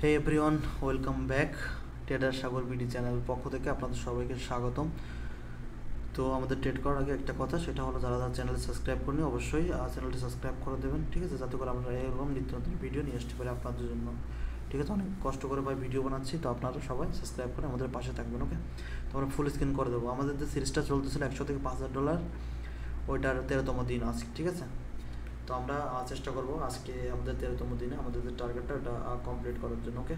হে everyone, welcome back trader Sagar BD channel পক্ষ থেকে আপনাদের সবাইকে স্বাগতম। তো আমাদের ট্রেড করার আগে একটা কথা, সেটা হলো যারা যারা চ্যানেল সাবস্ক্রাইব করেনি অবশ্যই চ্যানেলটি সাবস্ক্রাইব করে দেবেন, ঠিক আছে, যাতে করে আমরা এরকম নিত্য নতুন ভিডিও নিয়ে আসতে পারি আপনাদের জন্য, ঠিক আছে। অনেক কষ্ট করে ভাই ভিডিও বানাচ্ছি, তো আপনারা সবাই সাবস্ক্রাইব করে আমাদের পাশে থাকবেন, ওকে। তো আমরা ফুল স্ক্রিন করে দেবো। আমাদের যে সিরিজটা চলতেছিল 100 থেকে $5,000, ওইটার 13তম দিন আজকে, ঠিক আছে। তো আমরা চেষ্টা করবো আজকে আমাদের 13তম দিনে আমাদের যে টার্গেটটা ওটা কমপ্লিট করার জন্য, ওকে।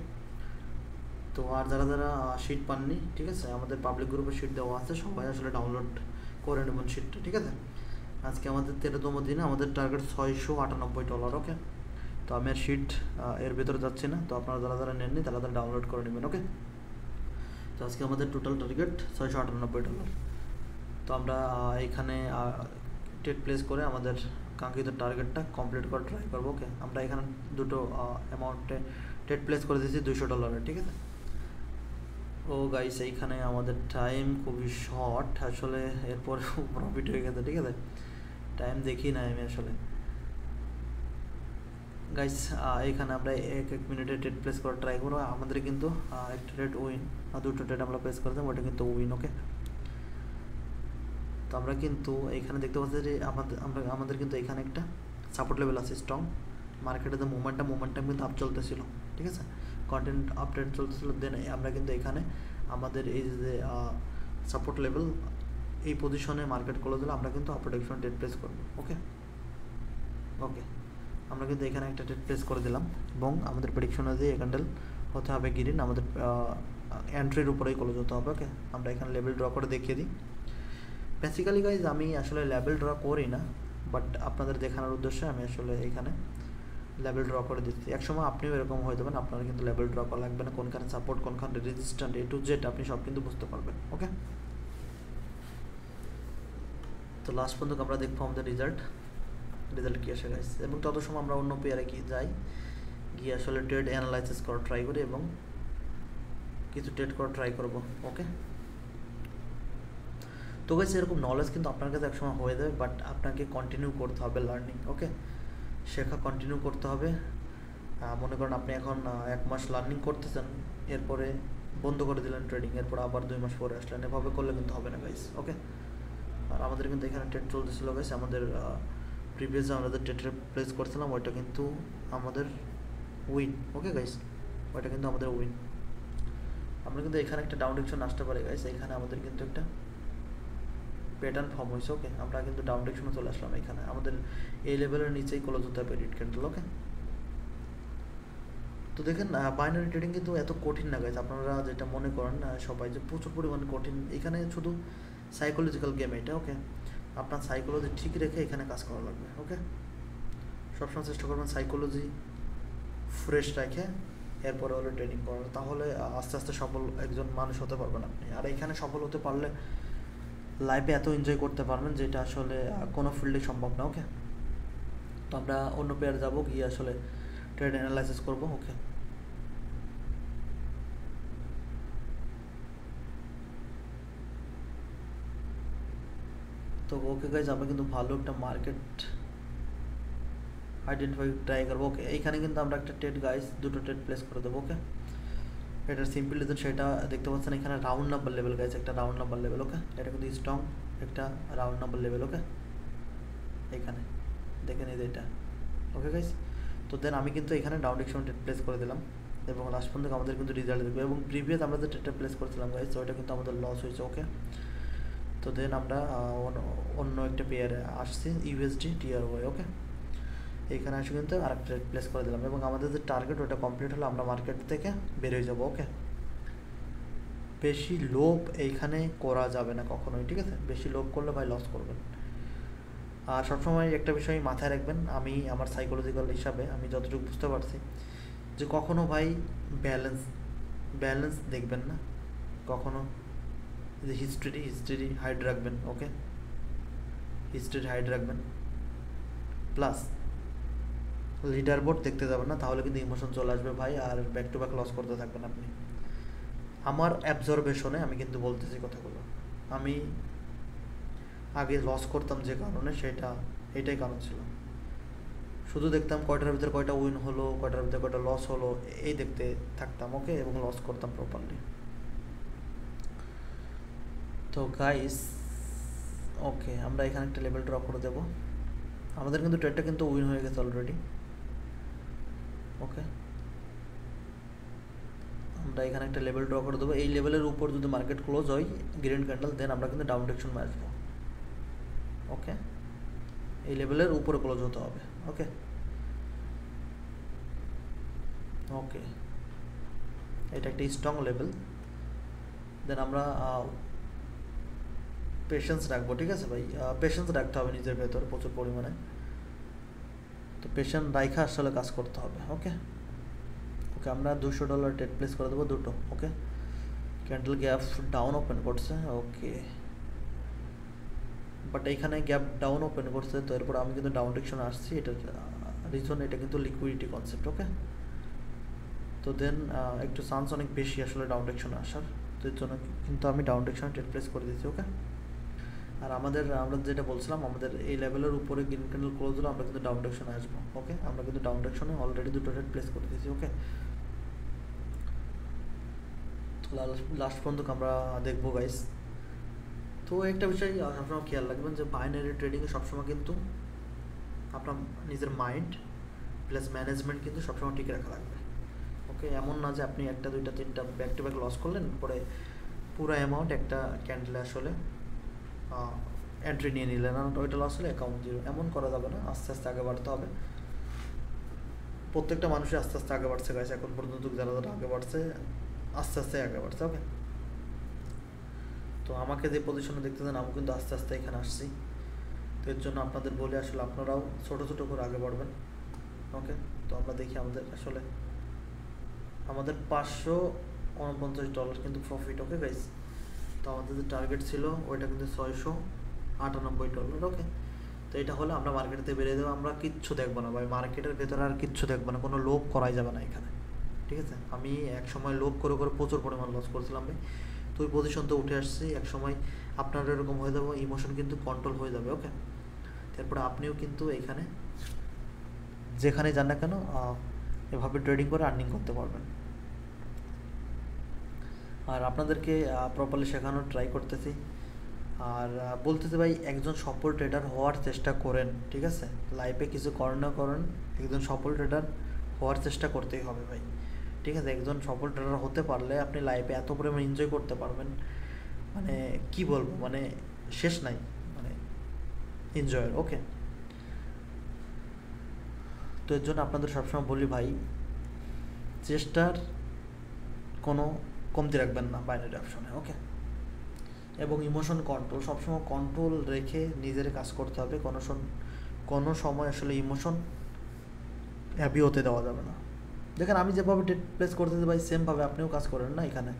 তো আর যারা যারা শিট পাননি, ঠিক আছে, আমাদের পাবলিক গ্রুপে শিট দেওয়া আছে, সবাই আসলে ডাউনলোড করে নেবেন শিটটা, ঠিক আছে। আজকে আমাদের 13তম দিনে আমাদের টার্গেট $698, ওকে। তো আমি আর শিট এর ভিতরে যাচ্ছি না, তো আপনারা যারা যারা নেননি তারা তারা ডাউনলোড করে নেবেন, ওকে। তো আজকে আমাদের টোটাল টার্গেট $698। তো আমরা এইখানে ট্রেড প্লেস করে আমাদের কাঙ্ক্ষিত টার্গেটটা কমপ্লিট করে ট্রাই করবো, ওকে। আমরা এখানে দুটো অ্যামাউন্টে ট্রেড প্লেস করে দিয়েছি $200, ঠিক আছে। ও গাইস, এইখানে আমাদের টাইম খুবই শর্ট আসলে, এরপরে প্রফিট হয়ে গেছে, ঠিক আছে। টাইম দেখি না আমি আসলে গাইস। এইখানে আমরা এক এক মিনিটে ট্রেড প্লেস করে ট্রাই করবো। আমাদের কিন্তু একটা ট্রেড উইন, দুটো ট্রেড আমরা প্লেস করে দেবো, ওটা কিন্তু উইন, ওকে। তো আমরা কিন্তু এইখানে দেখতে পাচ্ছি যে আমাদের কিন্তু এখানে একটা সাপোর্ট লেভেল আছে স্ট্রং। মার্কেটে যে মোমেন্টাম কিন্তু আপ চলতেছিল, ঠিক আছে, কন্টেন্ট আপডেট চলতেছিল। দেন আমরা কিন্তু এখানে আমাদের এই যে সাপোর্ট লেভেল, এই পজিশনে মার্কেট ক্লোজ হলে আমরা কিন্তু আপার ডাইরেকশন ট্রেড প্লেস করবো, ওকে। আমরা কিন্তু এখানে একটা ট্রেড প্লেস করে দিলাম এবং আমাদের প্রেডিকশন অনুযায়ী এই ক্যান্ডেল হতে হবে গ্রিন, আমাদের এন্ট্রির উপরেই ক্লোজ হতে হবে, ওকে। আমরা এখানে লেভেল ড্র করে দেখিয়ে দিই। বেসিক্যালি গাইজ আমি আসলে লেভেল ড্র করি না, বাট আপনাদের দেখানোর উদ্দেশ্যে আমি আসলে এখানে লেভেল ড্র করে দিচ্ছি। একসময় আপনিও এরকম হয়ে যাবেন, আপনারা কিন্তু লেভেল ড্র করা লাগবে না, কোনখানে সাপোর্ট কোনখানে রেজিস্ট্যান্ট A to Z আপনি সব কিন্তু বুঝতে পারবেন, ওকে। তো লাস্ট পর্যন্ত আমরা দেখবো আমাদের রেজাল্ট কী আসে গাইজ, এবং তত সময় আমরা অন্য পেয়ারে গিয়ে আসলে ট্রেড অ্যানালাইসিস করা ট্রাই করি এবং কিছু ট্রেড করা ট্রাই করবো, ওকে। তো গাইজ এরকম নলেজ কিন্তু আপনার কাছে একসময় হয়ে যাবে, বাট আপনাকে কন্টিনিউ করতে হবে লার্নিং, ওকে। শেখা কন্টিনিউ করতে হবে। মনে করেন আপনি এখন 1 মাস লার্নিং করতেছেন, এরপরে বন্ধ করে দিলেন ট্রেডিং, এরপর আবার 2 মাস পরে আসলেন, এভাবে করলে কিন্তু হবে না গাইজ, ওকে। আর আমাদের কিন্তু এখানে ট্রেড চলতেছিল গাইজ, আমাদের প্রিভিয়াস আমরা যে ট্রেড প্লেস করছিলাম ওইটা কিন্তু আমাদের উইন, ওকে গাইজ, ওইটা কিন্তু আমাদের উইন। আমরা কিন্তু এখানে একটা ডাউন ডিরেকশন আসতে পারে গাইজ, এখানে আমাদের কিন্তু একটা প্যাটার্ন ফর্ম হয়েছে, ওকে। আমরা কিন্তু ডাউন ডিরেকশনে চলে আসলাম, এখানে আমাদের এই লেভেলের নিচেই ক্লোজ হতে হবে রেড ক্যান্ডেল, ওকে। তো দেখেন বাইনারি ট্রেডিং কিন্তু এত কঠিন না গাইজ, আপনারা যেটা মনে করেন সবাই যে প্রচুর পরিমাণে কঠিন। এখানে শুধু সাইকোলজিক্যাল গেম এটা, ওকে। আপনার সাইকোলজি ঠিক রেখে এখানে কাজ করা লাগবে, ওকে। সবসময় চেষ্টা করবেন সাইকোলজি ফ্রেশ রেখে এরপরে হলো ট্রেডিং করার, তাহলে আস্তে আস্তে সফল একজন মানুষ হতে পারবেন আপনি। আর এখানে সফল হতে পারলে লাইফে এত এনজয় করতে পারবেন যেটা আসলে কোনো ফিল্ডে সম্ভব না, ওকে। তো আমরা অন্য পেয়ার যাবো, গিয়ে আসলে ট্রেড অ্যানালাইসিস করবো, ওকে। তো ওকে গাইজ, আমরা কিন্তু ভালো একটা মার্কেট আইডেন্টিফাই ট্রাই করবো, ওকে। এইখানে কিন্তু আমরা একটা ট্রেড গাইজ, দুটো ট্রেড প্লেস করে দেবো, ওকে। এটার সিম্পল রিজন সেটা দেখতে পাচ্ছেন, এখানে রাউন্ড নাম্বার লেভেল গাইজ, একটা রাউন্ড নাম্বার লেভেল, ওকে। এটা কিন্তু স্ট্রং একটা রাউন্ড নাম্বার লেভেল, ওকে। এখানে দেখে নিই এটা, ওকে গাইজ। তো দেন আমি কিন্তু এখানে ডাউন ডিরেকশন ট্রেড প্লেস করে দিলাম এবং লাস্ট পর্যন্ত আমাদের কিন্তু রেজাল্ট দেখবো। এবং প্রিভিয়াস আমরা যে ট্রেডটা প্লেস করেছিলাম গাইজ, ওইটা কিন্তু আমাদের লস হয়েছে, ওকে। তো দেন আমরা অন্য একটা পেয়ারে আসছি, USD TRY, ওকে। এইখানে আসে কিন্তু আরেকটা ট্রেড প্লেস করে দিলাম এবং আমাদের যে টার্গেট ওটা কমপ্লিট হলে আমরা মার্কেট থেকে বের হয়ে যাবো, ওকে। বেশি লোভ এইখানে করা যাবে না কখনোই, ঠিক আছে। বেশি লোভ করলে ভাই লস করবেন। আর সবসময় একটা বিষয় মাথায় রাখবেন, আমি আমার সাইকোলজিক্যাল হিসাবে আমি যতটুকু বুঝতে পারছি যে কখনো ভাই ব্যালেন্স দেখবেন না, কখনো যে হিস্ট্রি হাইড রাখবেন, ওকে। হিস্ট্রি হাইড রাখবেন, প্লাস লিডার বোর্ড দেখতে যাবেন না, তাহলে কিন্তু ইমোশন চলে আসবে ভাই, আর ব্যাক টু ব্যাক লস করতে থাকবেন আপনি। আমার অ্যাবজর্বেশনে আমি কিন্তু বলতেছি কথাগুলো, আমি আগে লস করতাম যে কারণে, এটাই কারণ ছিল। শুধু দেখতাম কয়টার ভিতরে কয়টা উইন হলো, কয়টার ভিতরে কয়টা লস হলো, এই দেখতে থাকতাম, ওকে, এবং লস করতাম প্রপারলি। তো গাইস, ওকে, আমরা এখানে একটা লেভেল ড্র করে দেবো। আমাদের কিন্তু ট্রেডটা কিন্তু উইন হয়ে গেছে অলরেডি, ওকে। আমরা এখানে একটা লেভেল ড্র করে দেবো। এই লেভেলের উপর যদি মার্কেট ক্লোজ হয় গ্রিন ক্যান্ডেল, দেন আমরা কিন্তু ডাউন ডিরেকশনে আসবো, ওকে। এই লেভেলের উপরে ক্লোজ হতে হবে, ওকে ওকে। এটা একটা স্ট্রং লেভেল। দেন আমরা পেশেন্স রাখবো, ঠিক আছে ভাই, পেশেন্স রাখতে হবে নিজের ভেতরে প্রচুর পরিমাণে। তো পেশেন্স রাখা আসলে কাজ করতে হবে, ওকে ওকে। আমরা $200 ট্রেড প্লেস করে দেবো, দুটো, ওকে। ক্যান্ডেল গ্যাপ ডাউন ওপেন করছে, ওকে, বাট এইখানে গ্যাপ ডাউন ওপেন করছে, তো এরপর আমি কিন্তু ডাউন ডিরেকশনে আসছি। এটা রিজন, এটা কিন্তু লিকুইডিটি কনসেপ্ট, ওকে। তো দেন একটু চান্স অনেক বেশি আসলে ডাউন ডিরেকশনে আসার, তো এর জন্য কিন্তু আমি ডাউন ডিরেকশনে ট্রেড প্লেস করে দিয়েছি, ওকে। আর আমরা যেটা বলছিলাম, আমাদের এই লেভেলের উপরে গ্রিন ক্যান্ডেল ক্লোজ হলো, আমরা কিন্তু ডাউন ডিরেকশনে আসবো, ওকে। আমরা কিন্তু ডাউন ডিরেকশনে অলরেডি দুটো ট্রেড প্লেস করে দিয়েছি, ওকে। তো লাস্ট পর্যন্ত আমরা দেখবো গাইস। তো একটা বিষয় সবসময় খেয়াল রাখবেন যে বাইনারি ট্রেডিংয়ে সবসময় কিন্তু আপনার নিজের মাইন্ড প্লাস ম্যানেজমেন্ট কিন্তু সবসময় ঠিক রাখা লাগবে, ওকে। এমন না যে আপনি একটা দুইটা তিনটা ব্যাক টু ব্যাক লস করলেন, পরে পুরো অ্যামাউন্ট একটা ক্যান্ডেলে আসলে এন্ট্রি নিয়ে নিলেন, আর ওইটা লস হলে অ্যাকাউন্ট জিরো। এমন করা যাবে না, আস্তে আস্তে আগে বাড়তে হবে। প্রত্যেকটা মানুষই আস্তে আস্তে আগে বাড়ছে গাইছে, এখন পর্যন্ত যারা যারা আগে বাড়ছে আস্তে আস্তে আগে বাড়ছে, ওকে। তো আমাকে যে পজিশনে দেখতেছেন, আমি কিন্তু আস্তে আস্তে এখানে আসছি। তো এর জন্য আপনাদের বলে আসলে আপনারাও ছোটো ছোটো করে আগে বাড়বেন, ওকে। তো আমরা দেখি আসলে আমাদের $549 কিন্তু প্রফিট, ওকে গাইস। তো আমাদের যে টার্গেট ছিল ওইটা কিন্তু $698, ওকে। তো এটা হলে আমরা মার্কেটে বেরিয়ে দেবো, আমরা কিচ্ছু দেখবো না ভাই, মার্কেটের ভেতরে আর কিচ্ছু দেখবো না, কোনো লোভ করাই যাবে না এখানে, ঠিক আছে। আমি এক সময় লোভ করে করে প্রচুর পরিমাণ লস করছিলাম ভাই, তো ওই পজিশন তো উঠে আসছি। এক সময় আপনার এরকম হয়ে যাবে, ইমোশন কিন্তু কন্ট্রোল হয়ে যাবে, ওকে। তারপরে আপনিও কিন্তু এখানে যেখানে যান না কেন এভাবে ট্রেডিং করে আর্নিং করতে পারবেন। আর আপনাদেরকে প্রপারলি শেখানোর ট্রাই করতেছি। আর বলতেছি ভাই, একজন সফল ট্রেডার হওয়ার চেষ্টা করেন, ঠিক আছে। লাইফে কিছু করেন না করেন, একজন সফল ট্রেডার হওয়ার চেষ্টা করতেই হবে ভাই, ঠিক আছে। একজন সফল ট্রেডার হতে পারলে আপনি লাইফে এত পরিমাণ এনজয় করতে পারবেন, মানে কি বলবো, মানে শেষ নাই, মানে এনজয়ের, ওকে। তো এর জন্য আপনাদের সবসময় বলি ভাই, চেষ্টার কোনো কমতি রাখবেন না বাইনারি অপশনে, ওকে। এবং ইমোশন কন্ট্রোল, সবসময় কন্ট্রোল রেখে নিজের কাজ করতে হবে। কোনো সময় আসলে ইমোশন হ্যাপি হতে দেওয়া যাবে না। দেখেন আমি যেভাবে ট্রেড প্লেস করতেছি ভাই, সেমভাবে আপনিও কাজ করেন না এখানে,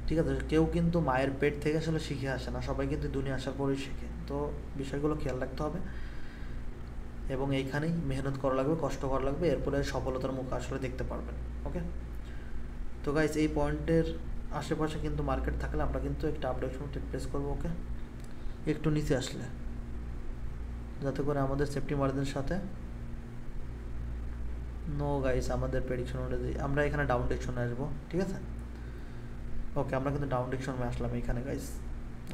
ঠিক আছে। কেউ কিন্তু মায়ের পেট থেকে আসলে শিখে আসে না, সবাই কিন্তু দুনিয়া আসার পরেই শেখে। তো বিষয়গুলো খেয়াল রাখতে হবে, এবং এইখানেই মেহনত করা লাগবে, কষ্ট করা লাগবে, এরপরে সফলতার মুখ আসলে দেখতে পারবেন, ওকে। তো গাইস, এই পয়েন্টের আশেপাশে কিন্তু মার্কেট থাকলে আমরা কিন্তু একটা আপডেশন ট্রেড প্লেস করবো, ওকে। একটু নিচে আসলে, যাতে করে আমাদের সেফটি মার্জিনের সাথে নো গাইস, আমাদের প্রেডিকশন অনুযায়ী আমরা এখানে ডাউন ডিরেকশনে আসবো, ঠিক আছে, ওকে। আমরা কিন্তু ডাউন ডিরেকশনে আসলাম এখানে গাইস,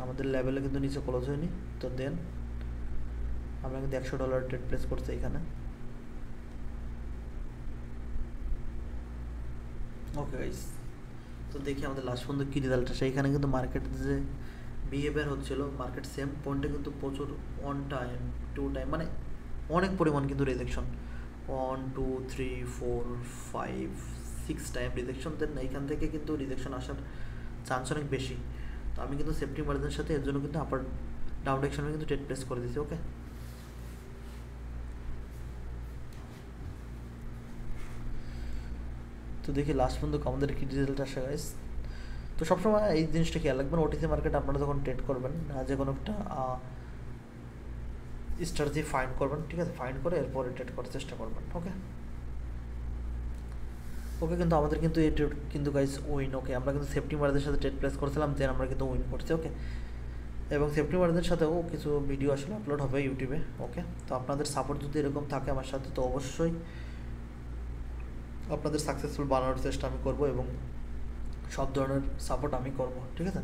আমাদের লেভেলে কিন্তু নিচে ক্লোজ হয়নি। তো দেন আমরা কিন্তু $100 ট্রেড প্লেস করছি এখানে, ওকে গাইস। তো দেখি আমাদের লাস্ট পর্যন্ত কী রেজাল্ট আসে। এইখানে কিন্তু মার্কেট যে বিহেভিয়ার হচ্ছিল, মার্কেট সেম পয়েন্টে কিন্তু প্রচুর 1 টাইম 2 টাইম, মানে অনেক পরিমাণ কিন্তু রিজেকশন, 1 2 3 4 5 6 টাইম রিজেকশন। দেন এইখান থেকে কিন্তু রিজেকশন আসার চান্স অনেক বেশি। তো আমি কিন্তু সেফটি মার্জিনের সাথে এর জন্য কিন্তু আপার ডাউন ডিরেকশনে কিন্তু ট্রেড প্লেস করে দিয়েছি, ওকে। তো দেখি লাস্ট পর্যন্ত আমাদের কী রেজাল্ট আসে গাইস। তো সবসময় এই জিনিসটা খেয়াল রাখবেন, ওটিসি মার্কেট আপনারা যখন ট্রেড করবেন, যে কোনো একটা স্ট্র্যাটেজি ফাইন্ড করবেন, ঠিক আছে। ফাইন্ড করে এরপরে ট্রেড করার চেষ্টা করবেন, ওকে ওকে। কিন্তু আমাদের কিন্তু এই ট্রেড কিন্তু গাইস উইন, ওকে। আমরা কিন্তু সেফটি মার্জিনের সাথে ট্রেড প্লেস করছিলাম, দেন আমরা কিন্তু উইন করছি, ওকে। এবং সেফটি মার্জিনের সাথেও কিছু ভিডিও আসলে আপলোড হবে ইউটিউবে। ওকে, তো আপনাদের সাপোর্ট যদি এরকম থাকে আমার সাথে, তো অবশ্যই আপনাদের সাকসেসফুল বানানোর চেষ্টা আমি করব এবং সব ধরনের সাপোর্ট আমি করব, ঠিক আছে?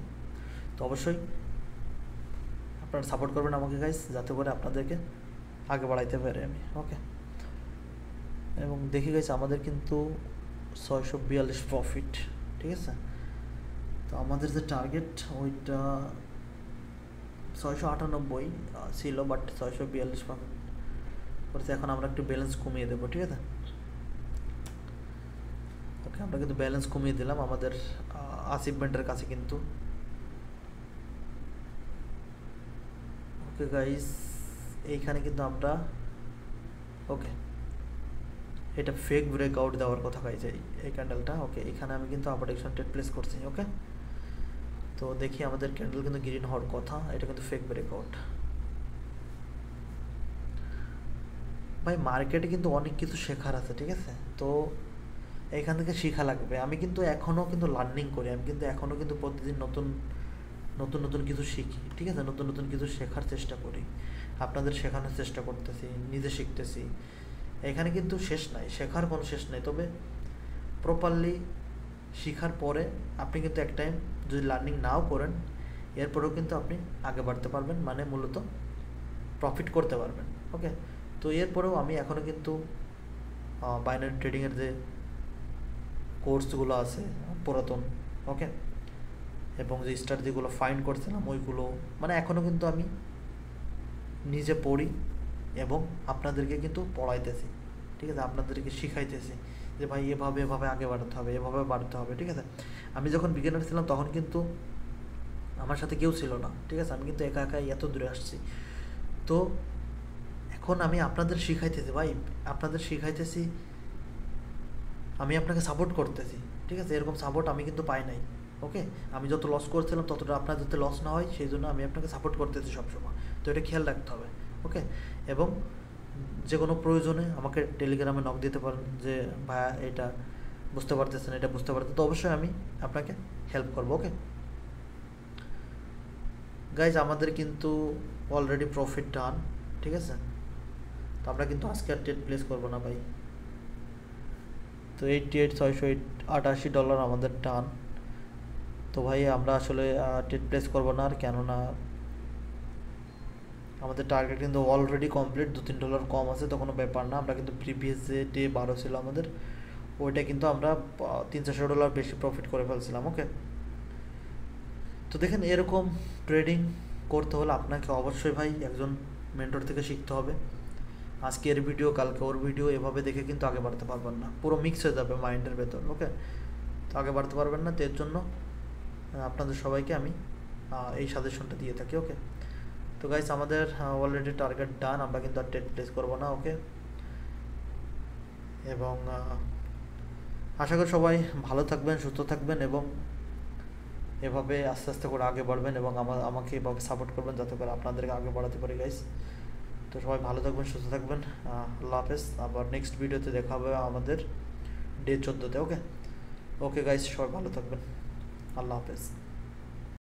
তো অবশ্যই আপনারা সাপোর্ট করবেন আমাকে গাইস, যাতে করে আপনাদেরকে আগে বাড়াইতে পারি আমি। ওকে, এবং দেখি গাইস আমাদের কিন্তু 642 প্রফিট, ঠিক আছে? তো আমাদের যে টার্গেট ওইটা 698 ছিল, বাট 642 প্রফিট করেছে। এখন আমরা একটু ব্যালেন্স কমিয়ে দেবো, ঠিক আছে? ওকে, আমরা কিন্তু ব্যালেন্স কমিয়ে দিলাম আমাদের অ্যাচিভমেন্টের কাছে কিন্তু। ওকে গাইস, এইখানে কিন্তু আমরা ওকে এটা ফেক ব্রেকআউট দেওয়ার কথা গাইজ, এই ক্যান্ডেলটা। ওকে, এখানে আমি কিন্তু আবার অ্যাকশন ট্রেড প্লেস করছি। ওকে, তো দেখি আমাদের ক্যান্ডেল কিন্তু গ্রিন হওয়ার কথা, এটা কিন্তু ফেক ব্রেকআউট। ভাই মার্কেটে কিন্তু অনেক কিছু শেখার আছে, ঠিক আছে? তো এখান থেকে শেখা লাগবে। আমি কিন্তু এখনও কিন্তু লার্নিং করি, আমি কিন্তু এখনও কিন্তু প্রতিদিন নতুন নতুন নতুন কিছু শিখি, ঠিক আছে? নতুন নতুন কিছু শেখার চেষ্টা করি, আপনাদের শেখানোর চেষ্টা করতেছি, নিজে শিখতেছি। এখানে কিন্তু শেষ নাই, শেখার কোনো শেষ নাই। তবে প্রপারলি শেখার পরে আপনি কিন্তু এক টাইম যদি লার্নিং নাও করেন, এরপরেও কিন্তু আপনি আগে বাড়তে পারবেন, মানে মূলত প্রফিট করতে পারবেন। ওকে, তো এরপরেও আমি এখনও কিন্তু বাইনারি ট্রেডিংয়ের যে কোর্সগুলো আছে পুরাতন, ওকে, এবং যে স্ট্র্যাটেজিগুলো ফাইন্ড করছিলাম ওইগুলো মানে এখনও কিন্তু আমি নিজে পড়ি এবং আপনাদেরকে কিন্তু পড়াইতেছি, ঠিক আছে? আপনাদেরকে শিখাইতেছি যে ভাই এভাবে এভাবে আগে বাড়তে হবে, এভাবে বাড়তে হবে, ঠিক আছে? আমি যখন বিগিনার ছিলাম তখন কিন্তু আমার সাথে কেউ ছিল না, ঠিক আছে? আমি কিন্তু একা একাই এত দূরে আসছি। তো এখন আমি আপনাদের শিখাইতেছি ভাই, আপনাদের শিখাইতেছি, আমি আপনাকে সাপোর্ট করতেছি, ঠিক আছে? এরকম সাপোর্ট আমি কিন্তু পাই নাই। ওকে, আমি যত লস করছিলাম ততটা আপনার যাতে লস না হয় সেই জন্য আমি আপনাকে সাপোর্ট করতেছি সবসময়। তো এটা খেয়াল রাখতে হবে। ওকে, এবং যে কোনো প্রয়োজনে আমাকে টেলিগ্রামে নক দিতে পারেন যে ভাইয়া এটা বুঝতে পারতেছেন, এটা বুঝতে পারতেন, তো অবশ্যই আমি আপনাকে হেল্প করবো। ওকে গাইজ, আমাদের কিন্তু অলরেডি প্রফিট ডান, ঠিক আছে? তো আমরা কিন্তু আজকে আর ট্রেড প্লেস করবো না ভাই। তো $88,688 আমাদের টান। তো ভাই আমরা আসলে ট্রেড প্লেস করবো না আর, কেননা আমাদের টার্গেট কিন্তু অলরেডি কমপ্লিট, $2-3 কম আছে তো কোনো ব্যাপার না। আমরা কিন্তু প্রিভিয়াস যে ডে 12 ছিল আমাদের, ওইটা কিন্তু আমরা $300-400 বেশি প্রফিট করে ফেলছিলাম। ওকে, তো দেখেন এরকম ট্রেডিং করতে হলে আপনাকে অবশ্যই ভাই একজন মেন্টর থেকে শিখতে হবে। আজকে এর ভিডিও কালকে ওর ভিডিও এভাবে দেখে কিন্তু আগে বাড়তে পারবেন না, পুরো মিক্স হয়ে যাবে মাইন্ডের ভেতর। ওকে, তো আগে বাড়তে পারবেন না, তো এর জন্য আপনাদের সবাইকে আমি এই সাজেশনটা দিয়ে থাকি। ওকে, তো গাইস আমাদের অলরেডি টার্গেট ডান, আমরা কিন্তু আর ট্রেড প্লেস করবো না। ওকে, এবং আশা করি সবাই ভালো থাকবেন, সুস্থ থাকবেন এবং এভাবে আস্তে আস্তে করে আগে বাড়বেন এবং আমাকে এভাবে সাপোর্ট করবেন যাতে করে আপনাদেরকে আগে বাড়াতে পারি গাইস। তো সবাই ভালো থাকবেন, সুস্থ থাকবেন, আল্লাহ হাফেজ। আবার নেক্সট ভিডিওতে দেখা হবে আমাদের ডে 14-তে। ওকে ওকে গাইস, সবাই ভালো থাকবেন, আল্লাহ হাফেজ।